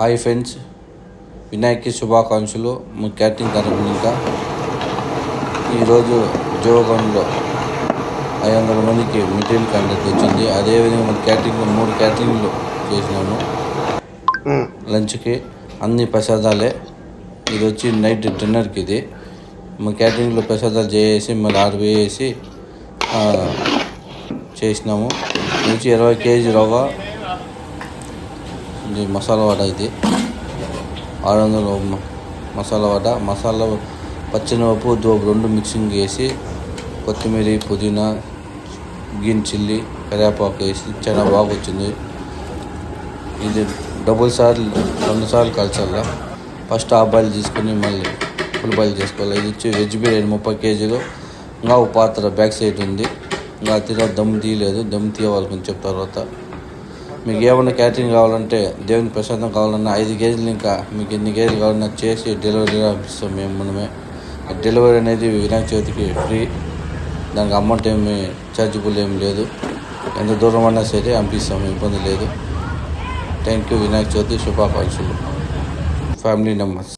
Hi friends, Vinayaka శుభాకాంక్షలు. మా catering తరపున ఇంకా ఈరోజు జోగంలో 500 మందికి మెటీరియల్ కాంట్రాక్ట్ వచ్చింది. అదేవిధంగా మన క్యాటరింగ్లో 3 క్యాటరింగ్లు చేసినాము. లంచ్కి అన్ని ప్రసాదాలే. ఇది వచ్చి నైట్ డిన్నర్కి. ఇది మా క్యాటరింగ్లో ప్రసాదాలు చేసి మళ్ళీ ఆర్డర్ వేసి చేసినాము. నుంచి 20 కేజీ రవ్వ, ఇది మసాలా వడ. ఇది 600 మసాలా వడ. మసాలా పచ్చిమిరపప్పు దోపు 2 మిక్సింగ్ వేసి కొత్తిమీర, పుదీనా, గ్రీన్ చిల్లీ, కరివేపాకు వేసి చాలా బాగా వచ్చింది. ఇది 2 సార్లు కలచాల. ఫస్ట్ హాఫ్ బాయిల్ తీసుకొని మళ్ళీ ఫుల్ బాయిల్ చేసుకోవాలి. ఇది వచ్చి వెజ్ బిర్యానీ 30 కేజీలు. ఇంకా ఒక పాత్ర బ్యాక్ సైడ్ ఉంది. ఇంకా తిరగ దమ్ తీయలేదు. దమ్ తీయవాలి కొంచెం తర్వాత. మీకు ఏమన్నా క్యాటరింగ్ కావాలంటే, దేవుని ప్రసాదం కావాలన్నా 5 కేజీలు, ఇంకా మీకు ఎన్ని కేజీలు కావాలన్నా చేసి డెలివరీ పంపిస్తాం మేము. మనమే డెలివరీ అనేది వినాయక చవితికి ఫ్రీ. దానికి అమౌంట్ ఏమి ఛార్జబుల్ ఏమి లేదు. ఎంత దూరం అన్నా సరే పంపిస్తాము, ఇబ్బంది లేదు. Thank you. వినాయక చవితి శుభాకాంక్షలు. Family members.